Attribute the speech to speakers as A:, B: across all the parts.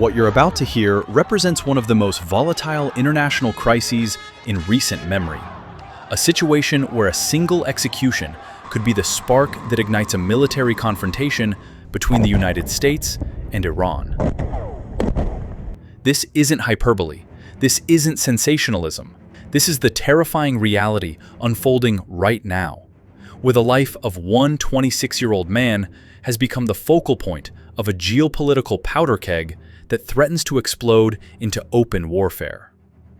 A: What you're about to hear represents one of the most volatile international crises in recent memory. A situation where a single execution could be the spark that ignites a military confrontation between the United States and Iran. This isn't hyperbole. This isn't sensationalism. This is the terrifying reality unfolding right now, with a life of one 26-year-old man has become the focal point of a geopolitical powder keg that threatens to explode into open warfare.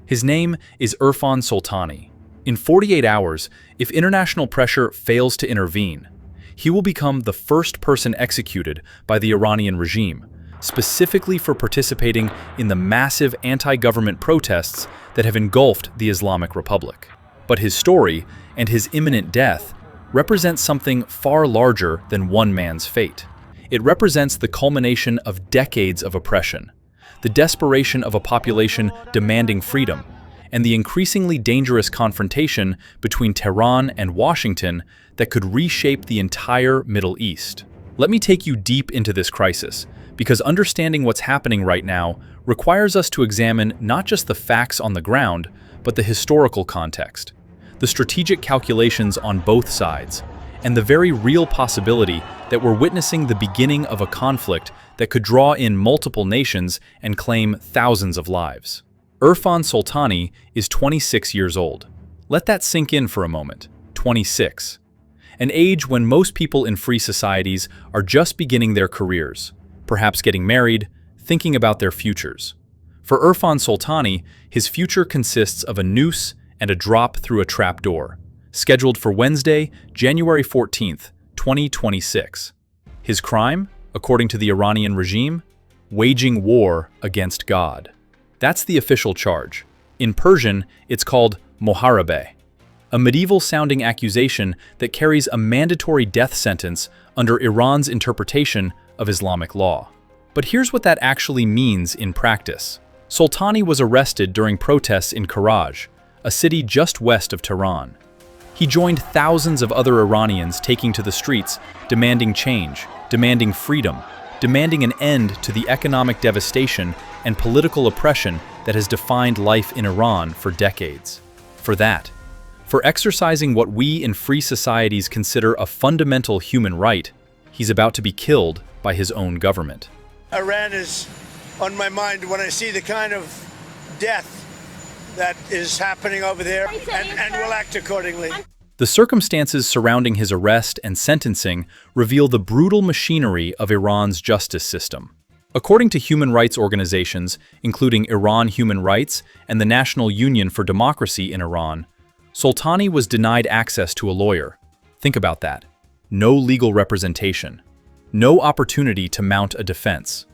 A: His name is Irfan Soltani. In 48 hours, if international pressure fails to intervene, he will become the first person executed by the Iranian regime, specifically for participating in the massive anti-government protests that have engulfed the Islamic Republic. But his story and his imminent death represent something far larger than one man's fate. It represents the culmination of decades of oppression, the desperation of a population demanding freedom, and the increasingly dangerous confrontation between Tehran and Washington that could reshape the entire Middle East. Let me take you deep into this crisis, because understanding what's happening right now requires us to examine not just the facts on the ground, but the historical context, the strategic calculations on both sides, and the very real possibility that we're witnessing the beginning of a conflict that could draw in multiple nations and claim thousands of lives. Irfan Soltani is 26 years old. Let that sink in for a moment. 26. An age when most people in free societies are just beginning their careers, perhaps getting married, thinking about their futures. For Irfan Soltani, his future consists of a noose and a drop through a trapdoor, scheduled for Wednesday, January 14th, 2026. His crime, according to the Iranian regime, waging war against God. That's the official charge. In Persian, it's called moharabeh, a medieval-sounding accusation that carries a mandatory death sentence under Iran's interpretation of Islamic law. But here's what that actually means in practice. Soltani was arrested during protests in Karaj, a city just west of Tehran. He joined thousands of other Iranians taking to the streets, demanding change, demanding freedom, demanding an end to the economic devastation and political oppression that has defined life in Iran for decades. For exercising what we in free societies consider a fundamental human right, he's about to be killed by his own government.
B: Iran is on my mind when I see the kind of death that is happening over there, and we'll act accordingly.
A: The circumstances surrounding his arrest and sentencing reveal the brutal machinery of Iran's justice system. According to human rights organizations, including Iran Human Rights and the National Union for Democracy in Iran, Soltani was denied access to a lawyer. Think about that. No legal representation. No opportunity to mount a defense.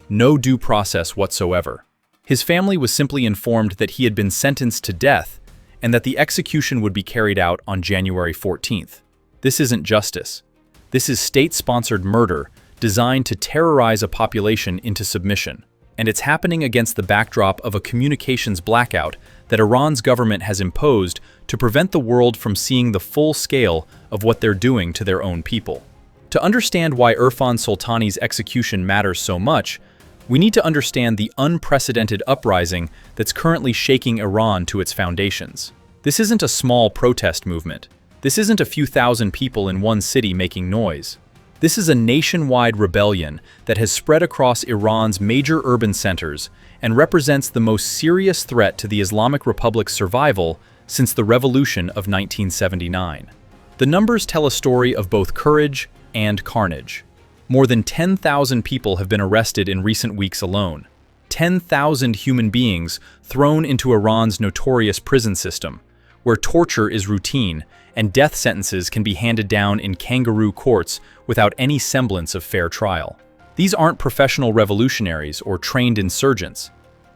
A: No due process whatsoever. His family was simply informed that he had been sentenced to death and that the execution would be carried out on January 14th. This isn't justice. This is state-sponsored murder designed to terrorize a population into submission. And it's happening against the backdrop of a communications blackout that Iran's government has imposed to prevent the world from seeing the full scale of what they're doing to their own people. To understand why Irfan Soltani's execution matters so much, we need to understand the unprecedented uprising that's currently shaking Iran to its foundations. This isn't a small protest movement. This isn't a few thousand people in one city making noise. This is a nationwide rebellion that has spread across Iran's major urban centers and represents the most serious threat to the Islamic Republic's survival since the revolution of 1979. The numbers tell a story of both courage and carnage. More than 10,000 people have been arrested in recent weeks alone. 10,000 human beings thrown into Iran's notorious prison system, where torture is routine and death sentences can be handed down in kangaroo courts without any semblance of fair trial. These aren't professional revolutionaries or trained insurgents.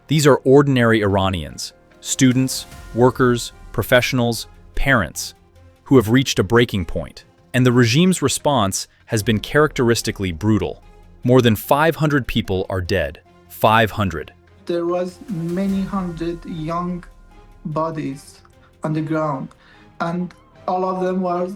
A: These are ordinary Iranians, students, workers, professionals, parents, who have reached a breaking point. And the regime's response has been characteristically brutal. More than 500 people are dead. 500.
C: There was many hundred young bodies on the ground, and all of them were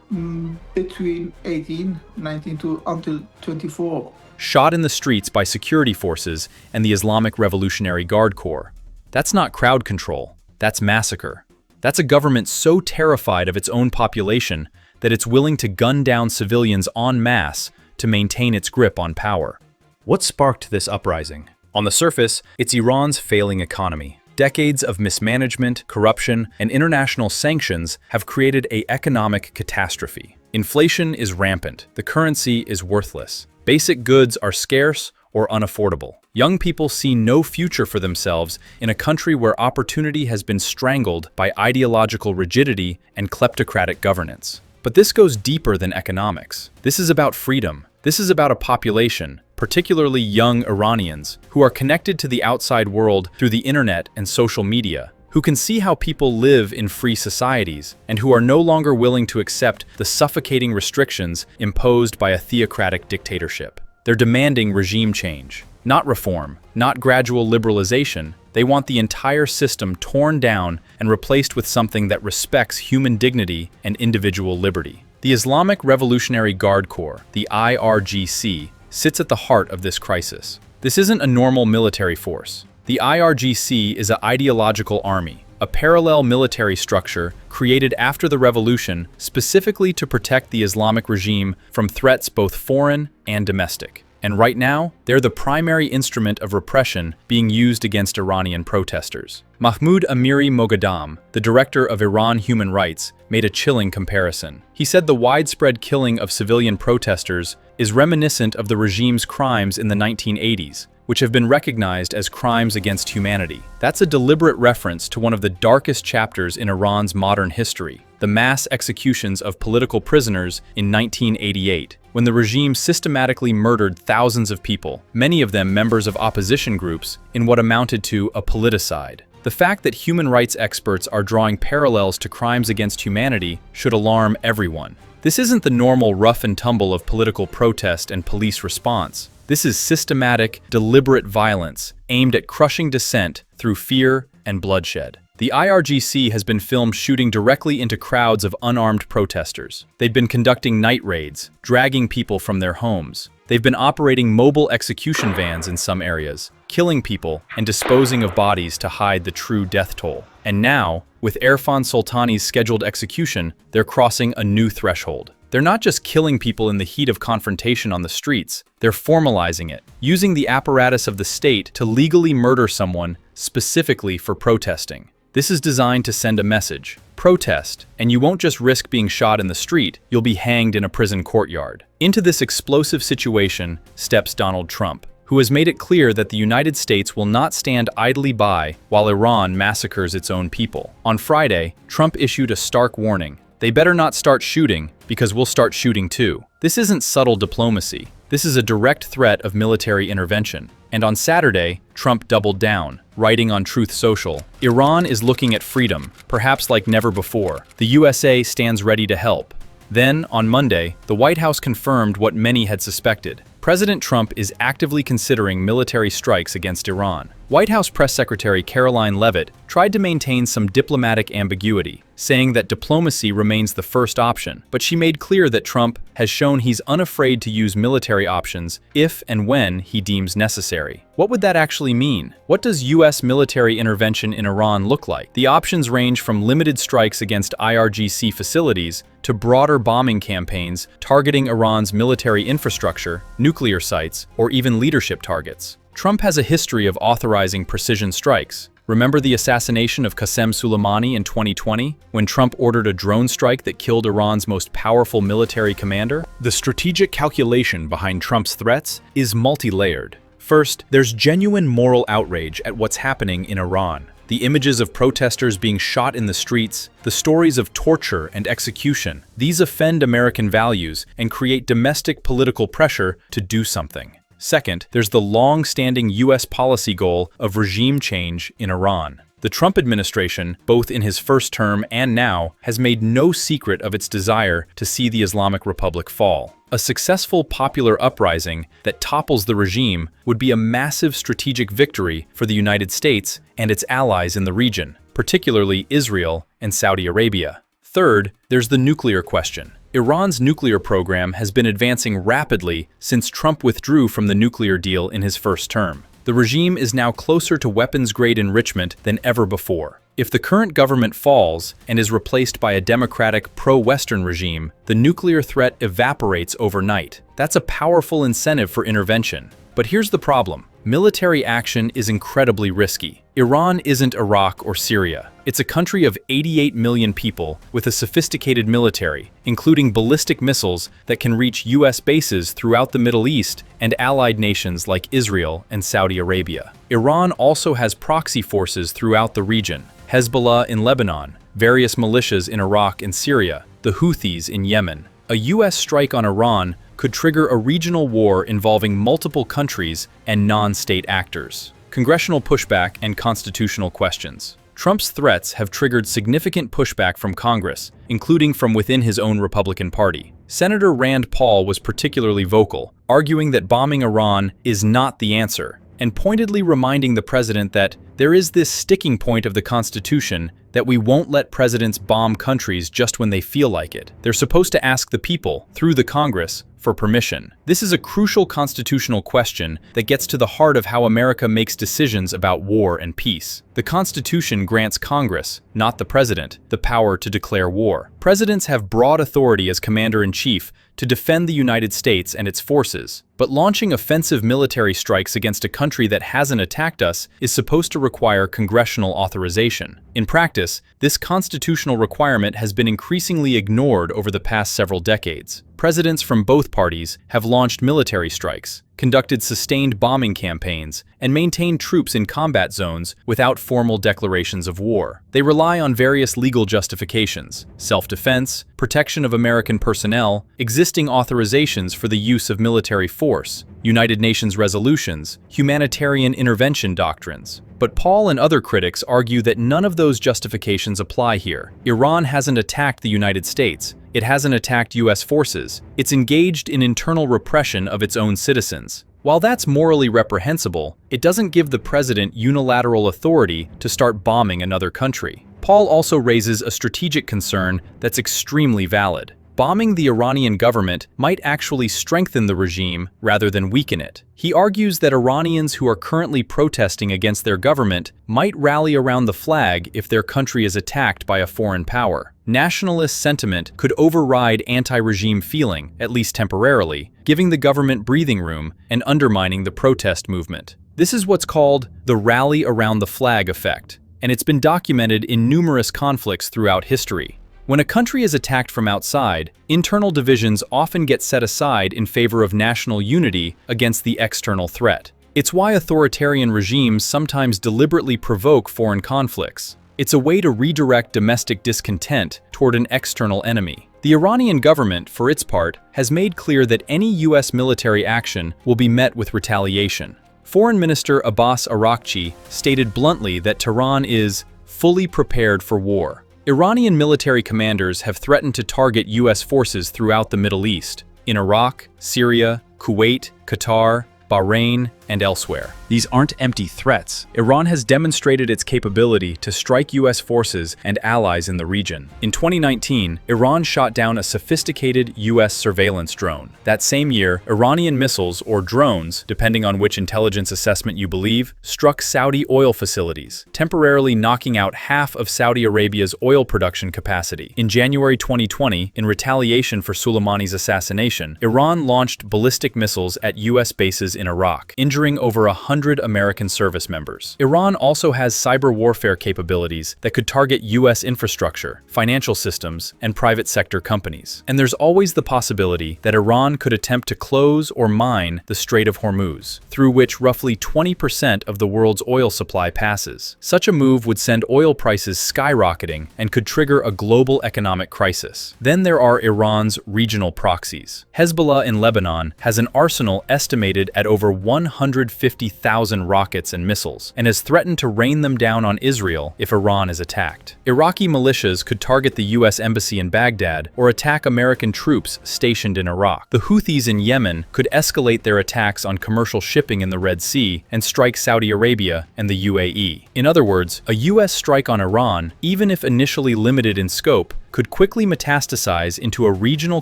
C: between 1819 to until 24.
A: Shot in the streets by security forces and the Islamic Revolutionary Guard Corps. That's not crowd control, that's massacre. That's a government so terrified of its own population that it's willing to gun down civilians en masse to maintain its grip on power. What sparked this uprising? On the surface, it's Iran's failing economy. Decades of mismanagement, corruption, and international sanctions have created an economic catastrophe. Inflation is rampant. The currency is worthless. Basic goods are scarce or unaffordable. Young people see no future for themselves in a country where opportunity has been strangled by ideological rigidity and kleptocratic governance. But this goes deeper than economics. This is about freedom. This is about a population, particularly young Iranians, who are connected to the outside world through the internet and social media, who can see how people live in free societies, and who are no longer willing to accept the suffocating restrictions imposed by a theocratic dictatorship. They're demanding regime change, not reform, not gradual liberalization. They want the entire system torn down and replaced with something that respects human dignity and individual liberty. The Islamic Revolutionary Guard Corps, the IRGC, sits at the heart of this crisis. This isn't a normal military force. The IRGC is an ideological army, a parallel military structure created after the revolution specifically to protect the Islamic regime from threats both foreign and domestic. And right now, they're the primary instrument of repression being used against Iranian protesters. Mahmoud Amiri Moghadam, the director of Iran Human Rights, made a chilling comparison. He said the widespread killing of civilian protesters is reminiscent of the regime's crimes in the 1980s, which have been recognized as crimes against humanity. That's a deliberate reference to one of the darkest chapters in Iran's modern history, the mass executions of political prisoners in 1988, when the regime systematically murdered thousands of people, many of them members of opposition groups, in what amounted to a politicide. The fact that human rights experts are drawing parallels to crimes against humanity should alarm everyone. This isn't the normal rough and tumble of political protest and police response. This is systematic, deliberate violence aimed at crushing dissent through fear and bloodshed. The IRGC has been filmed shooting directly into crowds of unarmed protesters. They've been conducting night raids, dragging people from their homes. They've been operating mobile execution vans in some areas, killing people and disposing of bodies to hide the true death toll. And now, with Erfan Soltani's scheduled execution, they're crossing a new threshold. They're not just killing people in the heat of confrontation on the streets, they're formalizing it, using the apparatus of the state to legally murder someone specifically for protesting. This is designed to send a message. Protest, and you won't just risk being shot in the street, you'll be hanged in a prison courtyard. Into this explosive situation steps Donald Trump, who has made it clear that the United States will not stand idly by while Iran massacres its own people. On Friday, Trump issued a stark warning. They better not start shooting, because we'll start shooting too. This isn't subtle diplomacy. This is a direct threat of military intervention. And on Saturday, Trump doubled down, writing on Truth Social, "Iran is looking at freedom, perhaps like never before. The USA stands ready to help." Then, on Monday, the White House confirmed what many had suspected. President Trump is actively considering military strikes against Iran. White House Press Secretary Caroline Leavitt tried to maintain some diplomatic ambiguity, saying that diplomacy remains the first option, but she made clear that Trump has shown he's unafraid to use military options if and when he deems necessary. What would that actually mean? What does U.S. military intervention in Iran look like? The options range from limited strikes against IRGC facilities to broader bombing campaigns targeting Iran's military infrastructure, nuclear sites, or even leadership targets. Trump has a history of authorizing precision strikes. Remember the assassination of Qasem Soleimani in 2020, when Trump ordered a drone strike that killed Iran's most powerful military commander? The strategic calculation behind Trump's threats is multi-layered. First, there's genuine moral outrage at what's happening in Iran. The images of protesters being shot in the streets, the stories of torture and execution, these offend American values and create domestic political pressure to do something. Second, there's the long-standing U.S. policy goal of regime change in Iran. The Trump administration, both in his first term and now, has made no secret of its desire to see the Islamic Republic fall. A successful popular uprising that topples the regime would be a massive strategic victory for the United States and its allies in the region, particularly Israel and Saudi Arabia. Third, there's the nuclear question. Iran's nuclear program has been advancing rapidly since Trump withdrew from the nuclear deal in his first term. The regime is now closer to weapons-grade enrichment than ever before. If the current government falls and is replaced by a democratic, pro-Western regime, the nuclear threat evaporates overnight. That's a powerful incentive for intervention. But here's the problem. Military action is incredibly risky. Iran isn't Iraq or Syria. It's a country of 88 million people with a sophisticated military, including ballistic missiles that can reach US bases throughout the Middle East and allied nations like Israel and Saudi Arabia. Iran also has proxy forces throughout the region: Hezbollah in Lebanon, various militias in Iraq and Syria, the Houthis in Yemen. A US strike on Iran could trigger a regional war involving multiple countries and non-state actors. Congressional pushback and constitutional questions. Trump's threats have triggered significant pushback from Congress, including from within his own Republican Party. Senator Rand Paul was particularly vocal, arguing that bombing Iran is not the answer, and pointedly reminding the president that there is this sticking point of the Constitution that we won't let presidents bomb countries just when they feel like it. They're supposed to ask the people, through the Congress, for permission. This is a crucial constitutional question that gets to the heart of how America makes decisions about war and peace. The Constitution grants Congress, not the president, the power to declare war. Presidents have broad authority as commander-in-chief to defend the United States and its forces, but launching offensive military strikes against a country that hasn't attacked us is supposed to require congressional authorization. In practice, this constitutional requirement has been increasingly ignored over the past several decades. Presidents from both parties have launched military strikes, conducted sustained bombing campaigns, and maintained troops in combat zones without formal declarations of war. They rely on various legal justifications: self-defense, protection of American personnel, existing authorizations for the use of military force, United Nations resolutions, humanitarian intervention doctrines. But Paul and other critics argue that none of those justifications apply here. Iran hasn't attacked the United States. It hasn't attacked US forces. It's engaged in internal repression of its own citizens. While that's morally reprehensible, it doesn't give the president unilateral authority to start bombing another country. Paul also raises a strategic concern that's extremely valid. Bombing the Iranian government might actually strengthen the regime rather than weaken it. He argues that Iranians who are currently protesting against their government might rally around the flag if their country is attacked by a foreign power. Nationalist sentiment could override anti-regime feeling, at least temporarily, giving the government breathing room and undermining the protest movement. This is what's called the rally around the flag effect, and it's been documented in numerous conflicts throughout history. When a country is attacked from outside, internal divisions often get set aside in favor of national unity against the external threat. It's why authoritarian regimes sometimes deliberately provoke foreign conflicts. It's a way to redirect domestic discontent toward an external enemy. The Iranian government, for its part, has made clear that any US military action will be met with retaliation. Foreign Minister Abbas Araghchi stated bluntly that Tehran is fully prepared for war. Iranian military commanders have threatened to target US forces throughout the Middle East, in Iraq, Syria, Kuwait, Qatar, Bahrain, and elsewhere. These aren't empty threats. Iran has demonstrated its capability to strike US forces and allies in the region. In 2019, Iran shot down a sophisticated US surveillance drone. That same year, Iranian missiles, or drones, depending on which intelligence assessment you believe, struck Saudi oil facilities, temporarily knocking out half of Saudi Arabia's oil production capacity. In January 2020, in retaliation for Soleimani's assassination, Iran launched ballistic missiles at US bases in Iraq, injuring over 100 American service members. Iran also has cyber warfare capabilities that could target US infrastructure, financial systems, and private sector companies. And there's always the possibility that Iran could attempt to close or mine the Strait of Hormuz, through which roughly 20% of the world's oil supply passes. Such a move would send oil prices skyrocketing and could trigger a global economic crisis. Then there are Iran's regional proxies. Hezbollah in Lebanon has an arsenal estimated at over 150,000 rockets and missiles, and has threatened to rain them down on Israel if Iran is attacked. Iraqi militias could target the US embassy in Baghdad or attack American troops stationed in Iraq. The Houthis in Yemen could escalate their attacks on commercial shipping in the Red Sea and strike Saudi Arabia and the UAE. In other words, a US strike on Iran, even if initially limited in scope, could quickly metastasize into a regional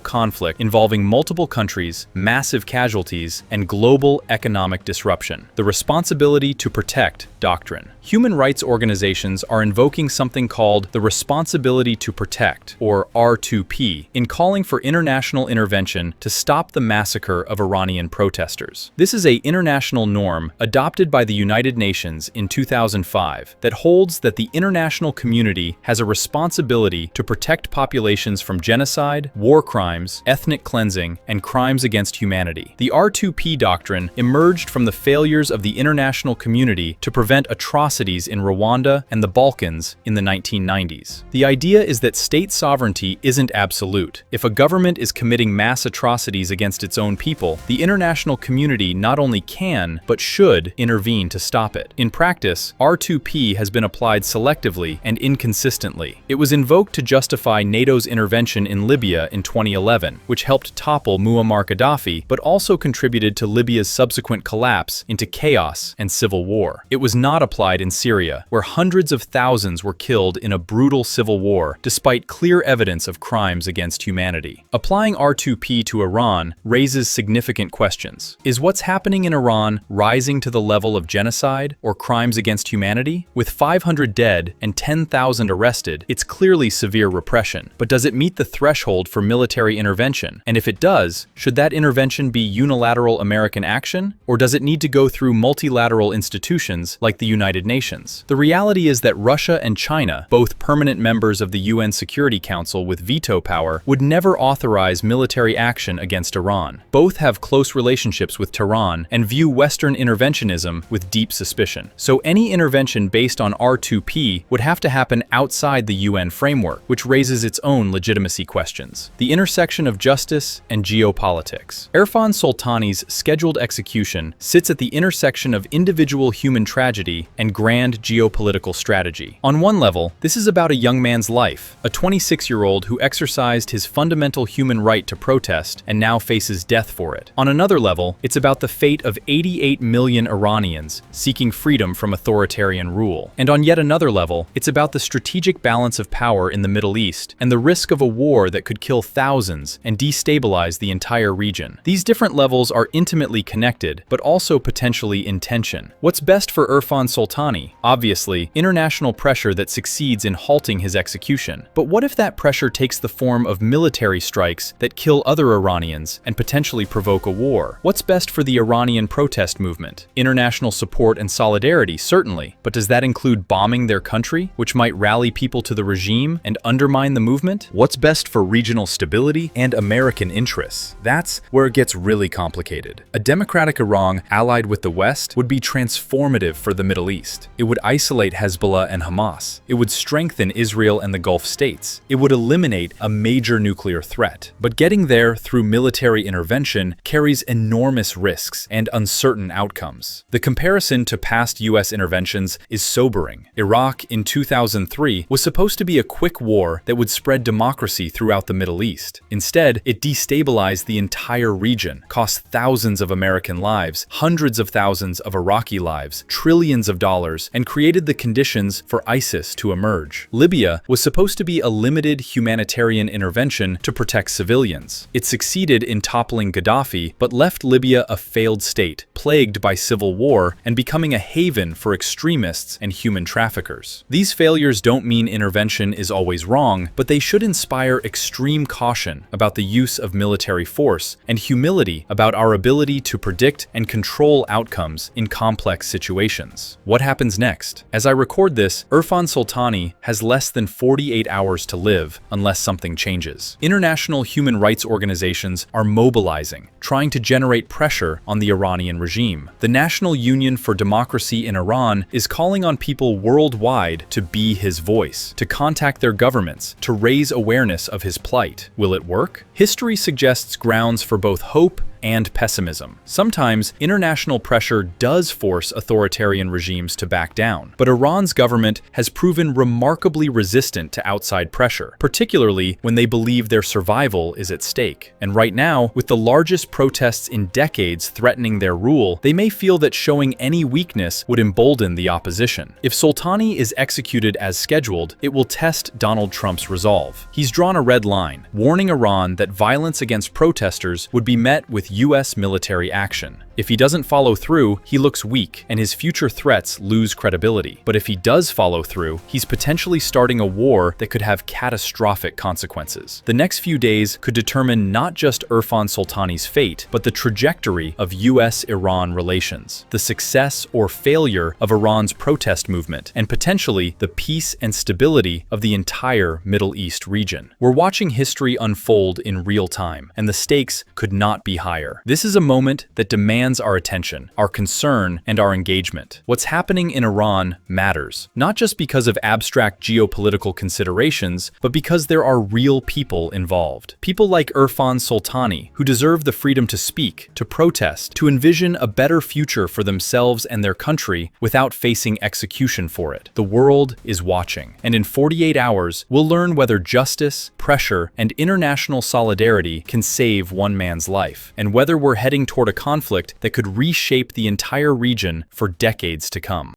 A: conflict involving multiple countries, massive casualties, and global economic disruption. The responsibility to protect doctrine. Human rights organizations are invoking something called the responsibility to protect, or R2P, in calling for international intervention to stop the massacre of Iranian protesters. This is an international norm adopted by the United Nations in 2005 that holds that the international community has a responsibility to protect populations from genocide, war crimes, ethnic cleansing, and crimes against humanity. The R2P doctrine emerged from the failures of the international community to prevent atrocities in Rwanda and the Balkans in the 1990s. The idea is that state sovereignty isn't absolute. If a government is committing mass atrocities against its own people, the international community not only can, but should intervene to stop it. In practice, R2P has been applied selectively and inconsistently. It was invoked to justify NATO's intervention in Libya in 2011, which helped topple Muammar Gaddafi, but also contributed to Libya's subsequent collapse into chaos and civil war. It was not applied in Syria, where hundreds of thousands were killed in a brutal civil war, despite clear evidence of crimes against humanity. Applying R2P to Iran raises significant questions. Is what's happening in Iran rising to the level of genocide or crimes against humanity? With 500 dead and 10,000 arrested, it's clearly severe repression. But does it meet the threshold for military intervention? And if it does, should that intervention be unilateral American action? Or does it need to go through multilateral institutions like the United Nations? The reality is that Russia and China, both permanent members of the UN Security Council with veto power, would never authorize military action against Iran. Both have close relationships with Tehran and view Western interventionism with deep suspicion. So any intervention based on R2P would have to happen outside the UN framework, which raises its own legitimacy questions. The intersection of justice and geopolitics. Irfan Soltani's scheduled execution sits at the intersection of individual human tragedy and grand geopolitical strategy. On one level, this is about a young man's life, a 26-year-old who exercised his fundamental human right to protest and now faces death for it. On another level, it's about the fate of 88 million Iranians seeking freedom from authoritarian rule. And on yet another level, it's about the strategic balance of power in the Middle East and the risk of a war that could kill thousands and destabilize the entire region. These different levels are intimately connected, but also potentially in tension. What's best for Irfan Soltani? Obviously, international pressure that succeeds in halting his execution. But what if that pressure takes the form of military strikes that kill other Iranians and potentially provoke a war? What's best for the Iranian protest movement? International support and solidarity, certainly, but does that include bombing their country, which might rally people to the regime and undermine the movement? What's best for regional stability and American interests? That's where it gets really complicated. A democratic Iran allied with the West would be transformative for the Middle East. It would isolate Hezbollah and Hamas. It would strengthen Israel and the Gulf states. It would eliminate a major nuclear threat. But getting there through military intervention carries enormous risks and uncertain outcomes. The comparison to past US interventions is sobering. Iraq in 2003 was supposed to be a quick war that would spread democracy throughout the Middle East. Instead, it destabilized the entire region, cost thousands of American lives, hundreds of thousands of Iraqi lives, trillions of dollars, and created the conditions for ISIS to emerge. Libya was supposed to be a limited humanitarian intervention to protect civilians. It succeeded in toppling Gaddafi, but left Libya a failed state, plagued by civil war and becoming a haven for extremists and human traffickers. These failures don't mean intervention is always wrong, but they should inspire extreme caution about the use of military force and humility about our ability to predict and control outcomes in complex situations. What happens next? As I record this, Irfan Soltani has less than 48 hours to live unless something changes. International human rights organizations are mobilizing, trying to generate pressure on the Iranian regime. The National Union for Democracy in Iran is calling on people worldwide to be his voice, to contact their governments, to raise awareness of his plight. Will it work? History suggests grounds for both hope and pessimism. Sometimes, international pressure does force authoritarian regimes to back down, but Iran's government has proven remarkably resistant to outside pressure, particularly when they believe their survival is at stake. And right now, with the largest protests in decades threatening their rule, they may feel that showing any weakness would embolden the opposition. If Soltani is executed as scheduled, it will test Donald Trump's resolve. He's drawn a red line, warning Iran that violence against protesters would be met with US military action. If he doesn't follow through, he looks weak, and his future threats lose credibility. But if he does follow through, he's potentially starting a war that could have catastrophic consequences. The next few days could determine not just Irfan Soltani's fate, but the trajectory of US-Iran relations, the success or failure of Iran's protest movement, and potentially the peace and stability of the entire Middle East region. We're watching history unfold in real time, and the stakes could not be higher. This is a moment that demands our attention, our concern, and our engagement. What's happening in Iran matters, not just because of abstract geopolitical considerations, but because there are real people involved. People like Irfan Soltani, who deserve the freedom to speak, to protest, to envision a better future for themselves and their country without facing execution for it. The world is watching, and in 48 hours, we'll learn whether justice, pressure, and international solidarity can save one man's life, and whether we're heading toward a conflict that could reshape the entire region for decades to come.